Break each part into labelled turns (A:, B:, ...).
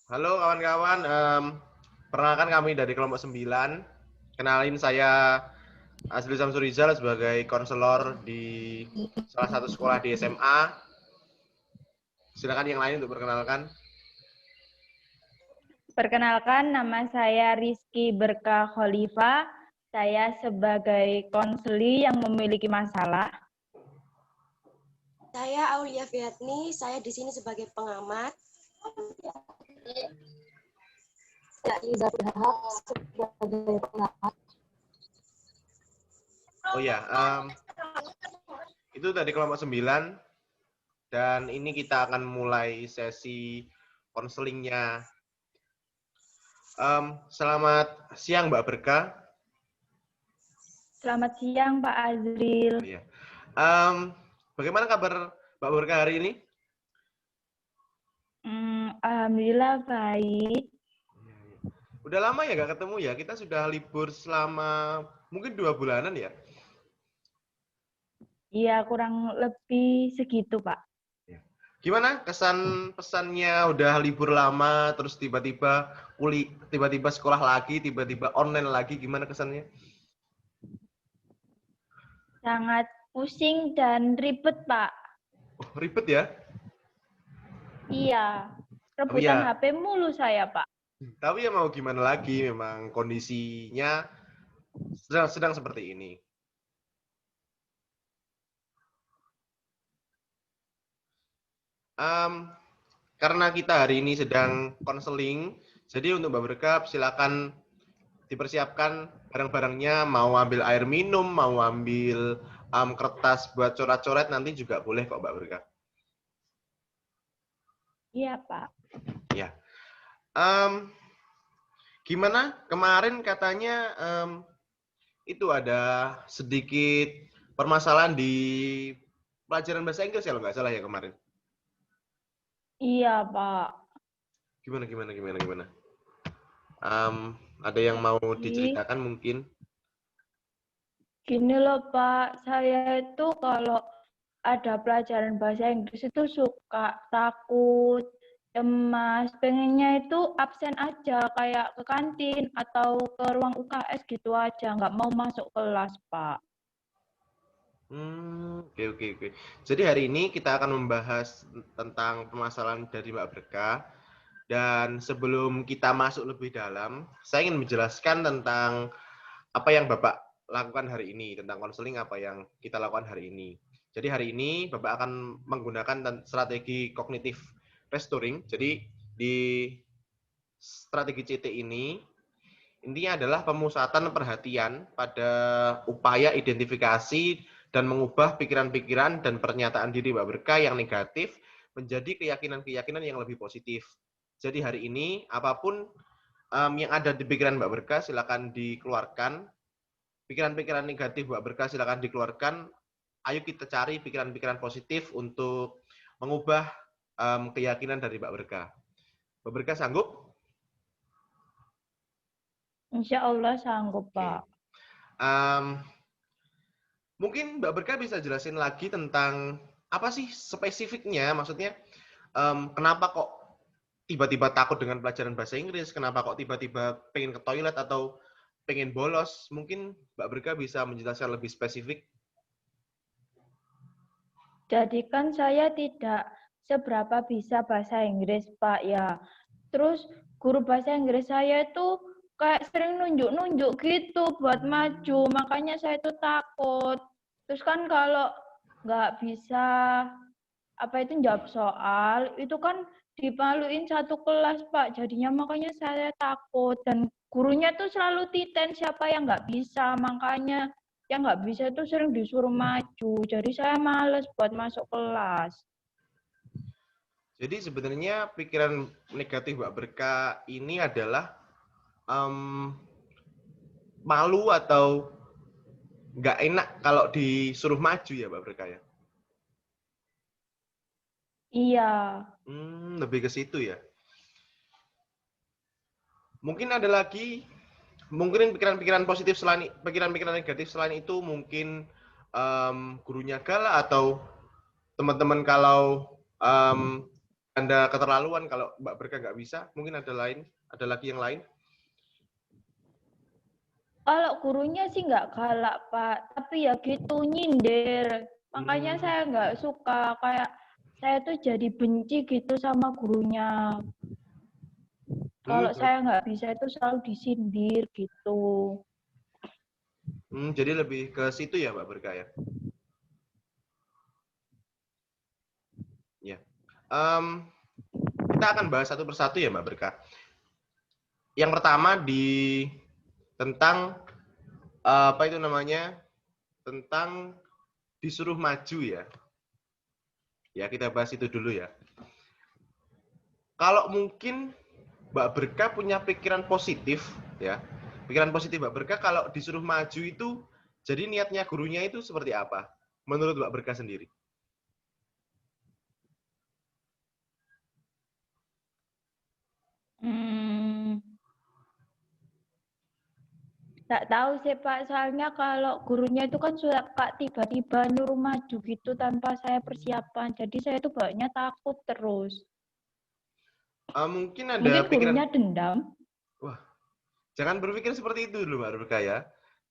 A: Halo kawan-kawan, perkenalkan kami dari kelompok 9. Kenalin saya Azli Samsurizal sebagai konselor di salah satu sekolah di SMA. Silakan yang lain untuk perkenalkan.
B: Perkenalkan, nama saya Rizky Berkah Khalifah. Saya sebagai konseli yang memiliki masalah.
C: Saya Aulia Fiatni, saya di sini sebagai pengamat. Saya Iza Berhak sebagai pengamat.
A: Oh ya, itu dari kelompok 9. Dan ini kita akan mulai sesi konselingnya. Selamat siang Mbak Berkah.
B: Selamat siang Pak Azril.
A: Oh, ya. Bagaimana kabar Mbak Berkah hari ini?
B: Alhamdulillah baik.
A: Udah lama ya nggak ketemu ya? Kita sudah libur selama mungkin 2 bulanan ya?
B: Iya, kurang lebih segitu, Pak.
A: Gimana kesan pesannya udah libur lama, terus tiba-tiba tiba-tiba sekolah lagi, tiba-tiba online lagi, gimana kesannya?
B: Sangat pusing dan ribet, Pak.
A: Oh, ribet ya?
B: Iya,
A: Tapi
B: rebutan
A: ya,
B: HP mulu saya, Pak.
A: tapi ya mau gimana lagi, memang kondisinya sedang seperti ini. Karena kita hari ini sedang konseling, jadi untuk Mbak Berkah silakan dipersiapkan barang-barangnya, mau ambil air minum, mau ambil kertas buat coret-coret, nanti juga boleh kok Mbak Berkah.
B: Iya, Pak.
A: Ya. Gimana kemarin katanya itu ada sedikit permasalahan di pelajaran bahasa Inggris ya, kalau nggak salah ya kemarin.
B: Iya, Pak.
A: Gimana? Ada yang mau diceritakan mungkin?
B: Gini loh, Pak. Saya itu kalau ada pelajaran bahasa Inggris itu suka takut, cemas, pengennya itu absen aja, kayak ke kantin atau ke ruang UKS gitu aja, nggak mau masuk kelas, Pak.
A: Oke. Jadi hari ini kita akan membahas tentang permasalahan dari Mbak Berkah. Dan sebelum kita masuk lebih dalam, saya ingin menjelaskan tentang apa yang Bapak lakukan hari ini, tentang konseling apa yang kita lakukan hari ini. Jadi hari ini Bapak akan menggunakan strategi cognitive restoring. Jadi di strategi CT ini intinya adalah pemusatan perhatian pada upaya identifikasi dan mengubah pikiran-pikiran dan pernyataan diri Mbak Berkah yang negatif menjadi keyakinan-keyakinan yang lebih positif. Jadi hari ini apapun yang ada di pikiran Mbak Berkah silakan dikeluarkan. Pikiran-pikiran negatif Mbak Berkah silakan dikeluarkan. Ayo kita cari pikiran-pikiran positif untuk mengubah keyakinan dari Mbak Berkah. Mbak Berkah sanggup?
B: Insya Allah sanggup, Pak.
A: Mungkin Mbak Berkah bisa jelasin lagi tentang apa sih spesifiknya, maksudnya kenapa kok tiba-tiba takut dengan pelajaran bahasa Inggris, kenapa kok tiba-tiba pengen ke toilet atau pengen bolos, mungkin Mbak Berkah bisa menjelaskan lebih spesifik.
B: Jadi kan saya tidak seberapa bisa bahasa Inggris, Pak, ya. Terus guru bahasa Inggris saya itu kayak sering nunjuk-nunjuk gitu buat maju, makanya saya itu takut. Terus kan kalau nggak bisa jawab soal, itu kan dimaluin satu kelas, Pak. Jadinya makanya saya takut. Dan gurunya tuh selalu titen siapa yang nggak bisa, makanya yang nggak bisa itu sering disuruh maju. Jadi saya males buat masuk kelas.
A: Jadi sebenarnya pikiran negatif Mbak Berkah ini adalah malu atau nggak enak kalau disuruh maju ya Mbak Berkah ya?
B: Iya.
A: Lebih ke situ ya. Mungkin ada lagi, mungkin pikiran-pikiran positif selain pikiran-pikiran negatif selain itu mungkin gurunya galak atau teman-teman kalau Anda keterlaluan kalau Mbak Berkah nggak bisa, mungkin ada lagi yang lain.
B: Kalau gurunya sih nggak galak, Pak. Tapi ya gitu, nyindir. Makanya saya nggak suka. Kayak saya tuh jadi benci gitu sama gurunya. Kalau saya nggak bisa itu selalu disindir gitu.
A: Jadi lebih ke situ ya Mbak Berkah ya? Ya. Kita akan bahas satu persatu ya Mbak Berkah. Yang pertama tentang apa itu namanya? Tentang disuruh maju ya. Ya, kita bahas itu dulu ya. Kalau mungkin Mbak Berkah punya pikiran positif ya. Pikiran positif Mbak Berkah kalau disuruh maju itu jadi niatnya gurunya itu seperti apa? Menurut Mbak Berkah sendiri.
B: Tak tahu sih Pak, soalnya kalau gurunya itu kan suka tiba-tiba nyuruh maju gitu tanpa saya persiapan. Jadi saya tuh banyak takut terus.
A: Mungkin ada
B: Mungkin
A: pikiran,
B: gurunya dendam.
A: wah, jangan berpikir seperti itu dulu Mbak Berkah ya.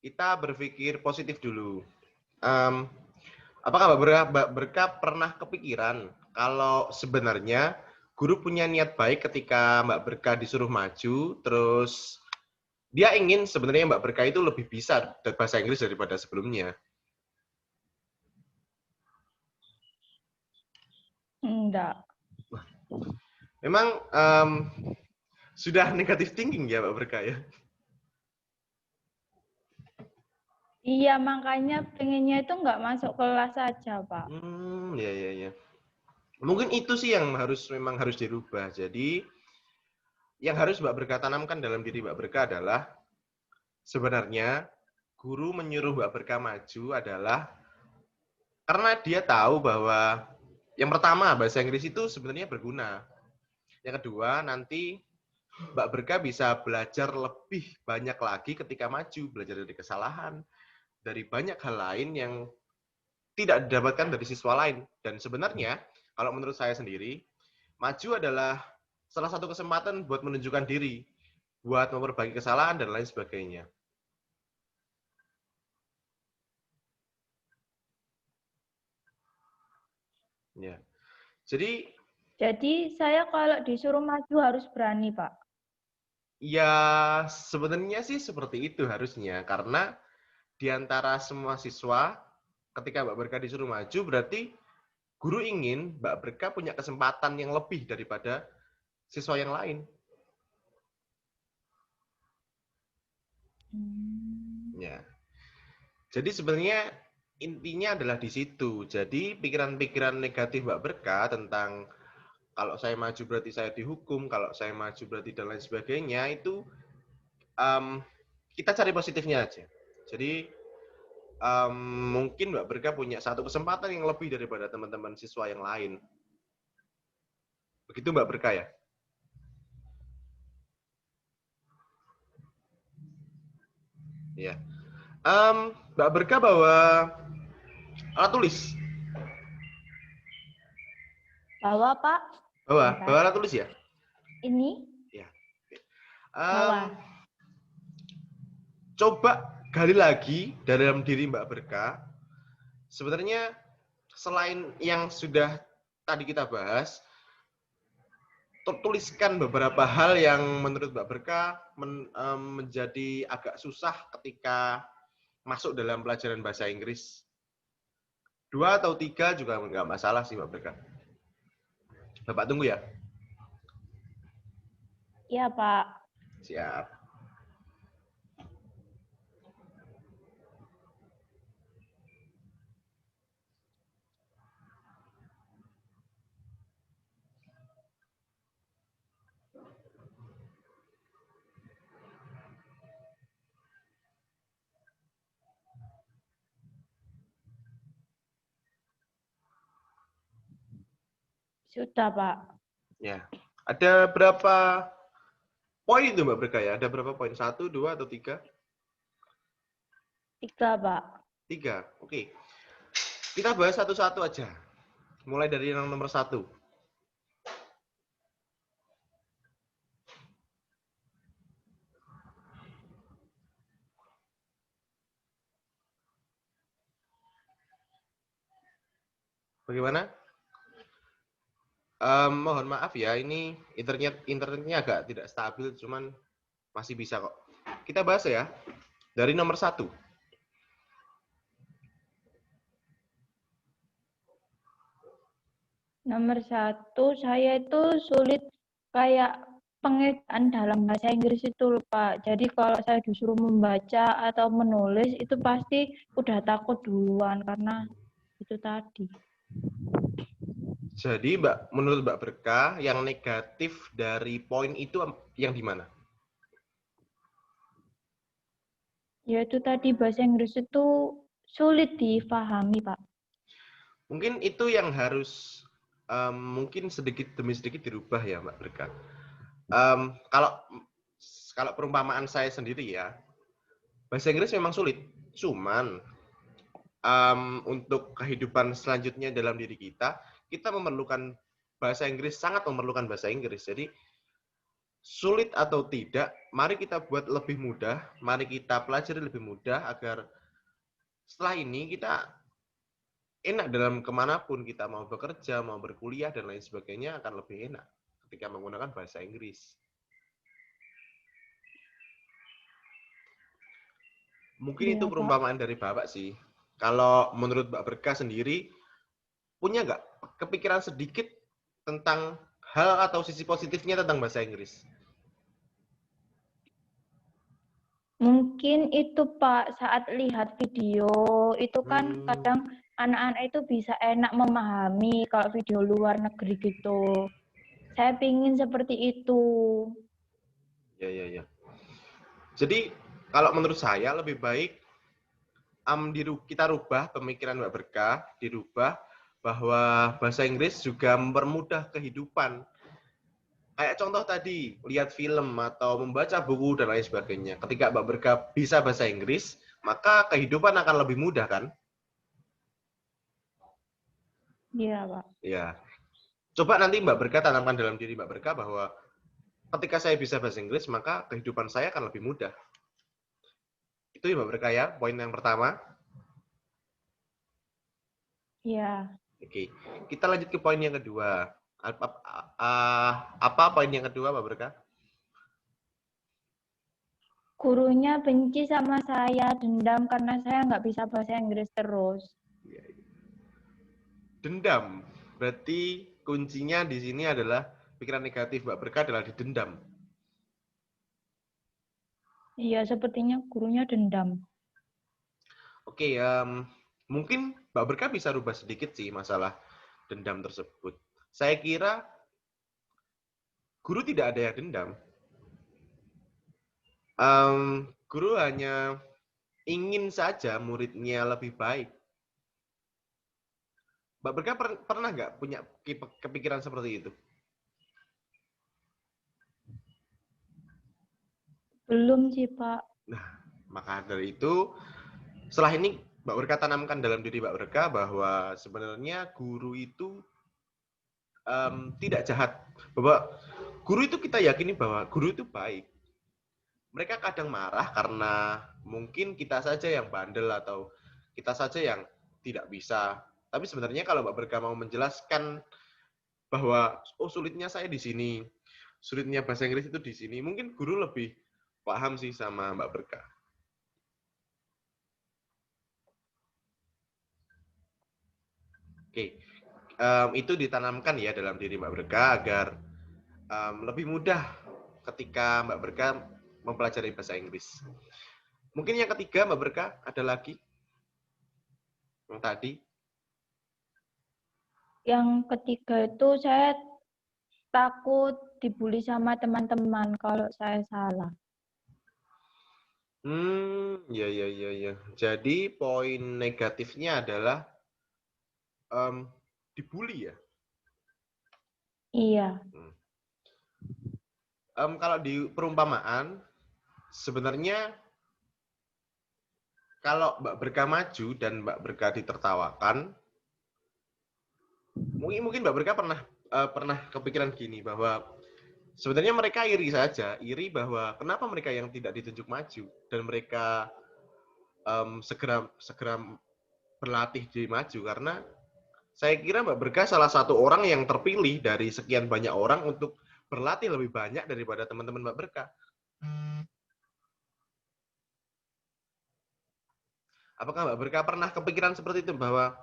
A: Kita berpikir positif dulu. Apakah Mbak Berkah pernah kepikiran kalau sebenarnya guru punya niat baik ketika Mbak Berkah disuruh maju, terus dia ingin sebenarnya Mbak Berkah itu lebih bisa bahasa Inggris daripada sebelumnya?
B: Enggak.
A: Memang sudah negatif thinking ya Mbak Berkah ya?
B: Iya, makanya pengennya itu nggak masuk kelas saja, Pak.
A: Ya. Mungkin itu sih yang memang harus dirubah. Jadi yang harus Mbak Berkah tanamkan dalam diri Mbak Berkah adalah sebenarnya guru menyuruh Mbak Berkah maju adalah karena dia tahu bahwa yang pertama bahasa Inggris itu sebenarnya berguna. Yang kedua nanti Mbak Berkah bisa belajar lebih banyak lagi ketika maju, belajar dari kesalahan, dari banyak hal lain yang tidak didapatkan dari siswa lain. Dan sebenarnya kalau menurut saya sendiri, maju adalah salah satu kesempatan buat menunjukkan diri, buat memperbaiki kesalahan dan lain sebagainya. Ya. Jadi
B: saya kalau disuruh maju harus berani, Pak.
A: ya sebenarnya sih seperti itu harusnya karena di antara semua siswa ketika Mbak Berkah disuruh maju berarti guru ingin Mbak Berkah punya kesempatan yang lebih daripada siswa yang lain. Ya. Jadi sebenarnya intinya adalah di situ. Jadi pikiran-pikiran negatif Mbak Berkah tentang kalau saya maju berarti saya dihukum, kalau saya maju berarti dan lain sebagainya itu kita cari positifnya aja. Jadi mungkin Mbak Berkah punya satu kesempatan yang lebih daripada teman-teman siswa yang lain. Begitu Mbak Berkah ya? Ya. Mbak Berkah bawa alat tulis.
B: Bawa, Pak.
A: Bawa alat tulis ya?
B: Ini?
A: Ya.
B: Bawa.
A: Coba gali lagi dalam diri Mbak Berkah. Sebenarnya selain yang sudah tadi kita bahas, tuliskan beberapa hal yang menurut Mbak Berkah menjadi agak susah ketika masuk dalam pelajaran bahasa Inggris. 2 atau 3 juga nggak masalah sih Mbak Berkah. Bapak tunggu ya.
B: Iya, Pak.
A: Siap.
B: Sudah, Pak.
A: Ya. Ada berapa poin itu Mbak Berkah ya? Ada berapa poin? 1, 2, atau 3?
B: 3, Pak.
A: 3. Oke. Kita bahas satu-satu aja. Mulai dari yang nomor 1. Bagaimana? Mohon maaf ya, ini internetnya agak tidak stabil, cuman masih bisa kok. Kita bahas ya, dari nomor 1.
B: Nomor 1, saya itu sulit kayak pengedaan dalam bahasa Inggris itu loh, Pak. Jadi kalau saya disuruh membaca atau menulis itu pasti udah takut duluan karena itu tadi.
A: Jadi menurut Mbak Berkah, yang negatif dari poin itu yang di mana?
B: Ya itu tadi bahasa Inggris itu sulit difahami, Pak.
A: Mungkin itu yang harus mungkin sedikit demi sedikit dirubah ya Mbak Berkah. Kalau perumpamaan saya sendiri ya, bahasa Inggris memang sulit. Cuman untuk kehidupan selanjutnya dalam diri kita, kita memerlukan bahasa Inggris, sangat memerlukan bahasa Inggris. Jadi sulit atau tidak, mari kita buat lebih mudah, mari kita pelajari lebih mudah agar setelah ini kita enak dalam kemanapun kita mau bekerja, mau berkuliah, dan lain sebagainya akan lebih enak ketika menggunakan bahasa Inggris. Mungkin itu
B: Iya, Pak.
A: perumpamaan dari Bapak sih. Kalau menurut Mbak Berkah sendiri, punya nggak kepikiran sedikit tentang hal atau sisi positifnya tentang bahasa Inggris?
B: Mungkin itu Pak, saat lihat video itu kan
A: Hmm,
B: kadang anak-anak itu bisa enak memahami kalau video luar negeri gitu. Saya pingin seperti itu.
A: ya, ya, ya. Jadi kalau menurut saya lebih baik kita rubah pemikiran Mbak Berkah, dirubah bahwa bahasa Inggris juga mempermudah kehidupan. Kayak contoh tadi, lihat film atau membaca buku dan lain sebagainya. Ketika Mbak Berkah bisa bahasa Inggris, maka kehidupan akan lebih mudah kan?
B: Iya, Pak.
A: Ya. Coba nanti Mbak Berkah tanamkan dalam diri Mbak Berkah bahwa ketika saya bisa bahasa Inggris, maka kehidupan saya akan lebih mudah. Itu ya Mbak Berkah ya, poin yang pertama.
B: Iya.
A: Oke, kita lanjut ke poin yang kedua. Apa poin yang kedua, Mbak Berkah?
B: Gurunya benci sama saya, dendam karena saya nggak bisa bahasa Inggris terus.
A: Dendam. Berarti kuncinya di sini adalah pikiran negatif Mbak Berkah adalah didendam.
B: Iya, sepertinya gurunya dendam.
A: Oke, mungkin Mbak Berkah bisa rubah sedikit sih masalah dendam tersebut. Saya kira guru tidak ada yang dendam. Guru hanya ingin saja muridnya lebih baik. Mbak Berkah pernah nggak punya kepikiran seperti itu?
B: Belum sih, Pak.
A: Nah, maka dari itu, setelah ini Mbak Berkah tanamkan dalam diri Mbak Berkah bahwa sebenarnya guru itu tidak jahat. Bahwa guru itu kita yakini bahwa guru itu baik. Mereka kadang marah karena mungkin kita saja yang bandel atau kita saja yang tidak bisa. Tapi sebenarnya kalau Mbak Berkah mau menjelaskan bahwa oh sulitnya saya di sini, sulitnya bahasa Inggris itu di sini, mungkin guru lebih paham sih sama Mbak Berkah. Oke, itu ditanamkan ya dalam diri Mbak Berkah agar lebih mudah ketika Mbak Berkah mempelajari bahasa Inggris. Mungkin yang ketiga Mbak Berkah ada lagi yang tadi.
B: Yang ketiga itu saya takut dibully sama teman-teman kalau saya salah.
A: Ya, ya, ya, ya. Jadi poin negatifnya adalah dibully ya.
B: Iya.
A: Kalau di perumpamaan, sebenarnya kalau Mbak Berkah maju dan Mbak Berkah ditertawakan, mungkin Mbak Berkah pernah kepikiran gini bahwa sebenarnya mereka iri saja, iri bahwa kenapa mereka yang tidak ditunjuk maju dan mereka segera berlatih di maju karena Saya kira Mbak Berkah salah satu orang yang terpilih dari sekian banyak orang untuk berlatih lebih banyak daripada teman-teman Mbak Berkah. Apakah Mbak Berkah pernah kepikiran seperti itu, bahwa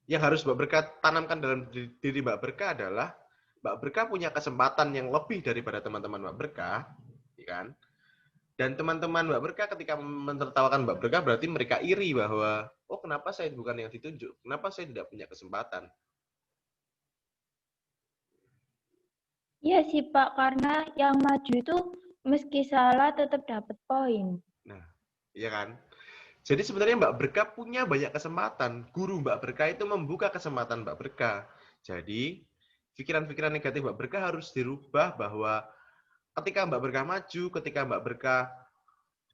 A: yang harus Mbak Berkah tanamkan dalam diri Mbak Berkah adalah Mbak Berkah punya kesempatan yang lebih daripada teman-teman Mbak Berkah, ya kan? Dan teman-teman Mbak Berkah ketika menertawakan Mbak Berkah berarti mereka iri bahwa, oh kenapa saya bukan yang ditunjuk? Kenapa saya tidak punya kesempatan?
B: Iya sih Pak, karena yang maju itu meski salah tetap dapat poin.
A: Nah, iya kan? Jadi sebenarnya Mbak Berkah punya banyak kesempatan. Guru Mbak Berkah itu membuka kesempatan Mbak Berkah. Jadi, pikiran-pikiran negatif Mbak Berkah harus dirubah, bahwa ketika Mbak Berkah maju, ketika Mbak Berkah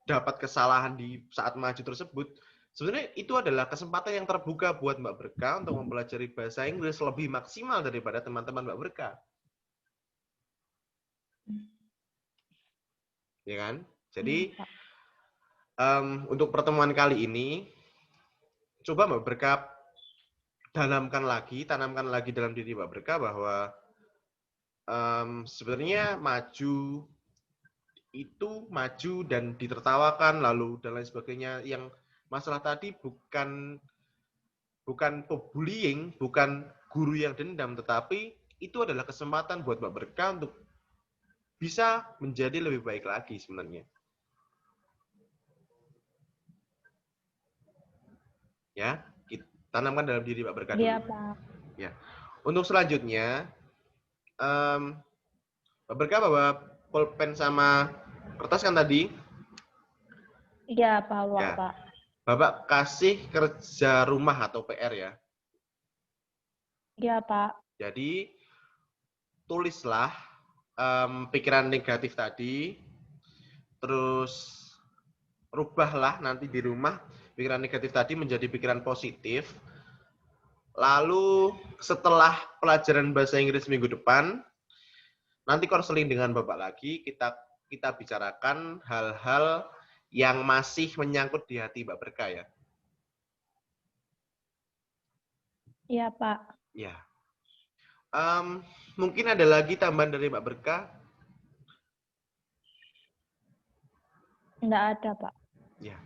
A: dapat kesalahan di saat maju tersebut, sebenarnya itu adalah kesempatan yang terbuka buat Mbak Berkah untuk mempelajari bahasa Inggris lebih maksimal daripada teman-teman Mbak Berkah. Ya kan? Jadi, untuk pertemuan kali ini, coba Mbak Berkah tanamkan lagi dalam diri Mbak Berkah bahwa sebenarnya maju dan ditertawakan lalu dan lain sebagainya, yang masalah tadi bukan bullying, bukan guru yang dendam, tetapi itu adalah kesempatan buat Mbak Berkah untuk bisa menjadi lebih baik lagi sebenarnya. Ya, kita tanamkan dalam diri Mbak Berkah dulu.
B: Iya Pak.
A: Ya. Untuk selanjutnya, Mbak Berkah bawa pulpen sama kertas kan tadi?
B: Iya Pak,
A: Ya.
B: Pak.
A: Bapak kasih kerja rumah atau PR ya.
B: Iya Pak.
A: Jadi tulislah pikiran negatif tadi, terus rubahlah nanti di rumah pikiran negatif tadi menjadi pikiran positif. Lalu setelah pelajaran bahasa Inggris minggu depan, nanti konseling dengan Bapak lagi, kita bicarakan hal-hal yang masih menyangkut di hati Mbak Berkah ya.
B: Iya Pak.
A: Ya. Mungkin ada lagi tambahan dari Mbak Berkah?
B: Enggak ada Pak.
A: Ya.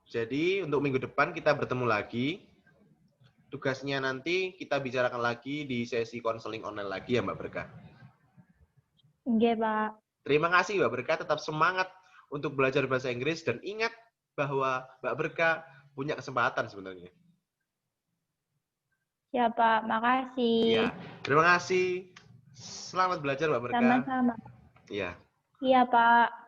A: Jadi untuk minggu depan kita bertemu lagi. Tugasnya nanti kita bicarakan lagi di sesi konseling online lagi ya Mbak Berkah.
B: Oke Pak.
A: Terima kasih Mbak Berkah, tetap semangat untuk belajar bahasa Inggris dan ingat bahwa Mbak Berkah punya kesempatan sebenarnya.
B: Ya Pak, makasih.
A: Ya, terima kasih. Selamat belajar Mbak Berkah.
B: Sama-sama.
A: Iya.
B: Iya Pak.